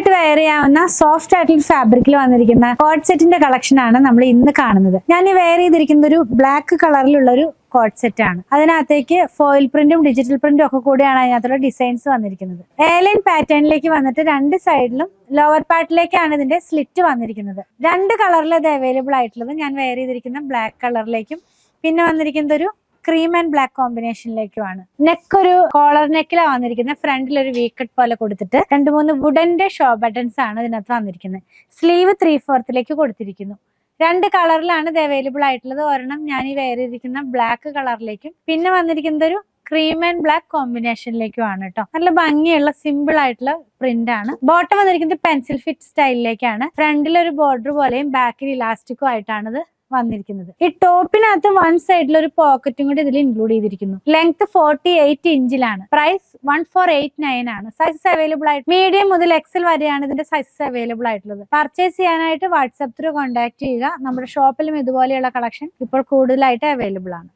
ആയിട്ട് വെയർ ചെയ്യാവുന്ന സോഫ്റ്റ് ആയിട്ടുള്ള ഫാബ്രിക്കിൽ വന്നിരിക്കുന്ന കോഡ് സെറ്റിന്റെ കളക്ഷൻ ആണ് നമ്മൾ ഇന്ന് കാണുന്നത്. ഞാൻ ഈ വെയർ ചെയ്തിരിക്കുന്ന ഒരു ബ്ലാക്ക് കളറിലുള്ള ഒരു കോഡ് സെറ്റ് ആണ്. അതിനകത്തേക്ക് ഫോയിൽ പ്രിന്റും ഡിജിറ്റൽ പ്രിന്റും ഒക്കെ കൂടിയാണ് അതിനകത്തുള്ള ഡിസൈൻസ് വന്നിരിക്കുന്നത്. എയർലൈൻ പാറ്റേണിലേക്ക് വന്നിട്ട് രണ്ട് സൈഡിലും ലോവർ പാർട്ടിലേക്കാണ് ഇതിന്റെ സ്ലിറ്റ് വന്നിരിക്കുന്നത്. രണ്ട് കളറിൽ ഇത് അവൈലബിൾ ആയിട്ടുള്ളത്. ഞാൻ വെയർ ചെയ്തിരിക്കുന്ന ബ്ലാക്ക് കളറിലേക്കും പിന്നെ വന്നിരിക്കുന്നത് ഒരു ക്രീം ആൻഡ് ബ്ലാക്ക് കോമ്പിനേഷനിലേക്കുമാണ്. നെക്ക് ഒരു കോളർ നെക്കിലാണ് വന്നിരിക്കുന്നത്. ഫ്രണ്ടിൽ ഒരു വീക്കട്ട് പോലെ കൊടുത്തിട്ട് 2-3 വുഡന്റെ ഷോ ബട്ടൺസ് ആണ് ഇതിനകത്ത് വന്നിരിക്കുന്നത്. സ്ലീവ് 3/4 കൊടുത്തിരിക്കുന്നു. രണ്ട് കളറിലാണ് ഇത് അവൈലബിൾ ആയിട്ടുള്ളത്. ഒരെണ്ണം ഞാൻ ഈ വെയർ ചെയ്തിരിക്കുന്ന ബ്ലാക്ക് കളറിലേക്കും പിന്നെ വന്നിരിക്കുന്നത് ഒരു ക്രീം ആൻഡ് ബ്ലാക്ക് കോമ്പിനേഷനിലേക്കുമാണ് കേട്ടോ. നല്ല ഭംഗിയുള്ള സിമ്പിൾ ആയിട്ടുള്ള പ്രിന്റ് ആണ്. ബോട്ടം വന്നിരിക്കുന്നത് പെൻസിൽ ഫിറ്റ് സ്റ്റൈലിലേക്കാണ്. ഫ്രണ്ടിൽ ഒരു ബോർഡർ പോലെയും ബാക്കിൽ ഇലാസ്റ്റിക്കും ആയിട്ടാണ് ഇത് വന്നിരിക്കുന്നത്. ഈ ടോപ്പിനകത്ത് വൺ സൈഡിൽ ഒരു പോക്കറ്റും കൂടി ഇതിൽ ഇൻക്ലൂഡ് ചെയ്തിരിക്കുന്നു. ലെങ്ത് 48 ഇഞ്ചിലാണ്. പ്രൈസ് 1489 ആണ്. സൈസസ് അവൈലബിൾ ആയിട്ട് മീഡിയം മുതൽ എക്സൽ വരെയാണ് ഇതിന്റെ സൈസസ് അവൈലബിൾ ആയിട്ടുള്ളത്. പർച്ചേസ് ചെയ്യാനായിട്ട് വാട്സ്ആപ്പ് ത്രൂ കോൺടാക്ട് ചെയ്യുക. നമ്മുടെ ഷോപ്പിലും ഇതുപോലെയുള്ള കളക്ഷൻ ഇപ്പോൾ കൂടുതലായിട്ട് അവൈലബിൾ ആണ്.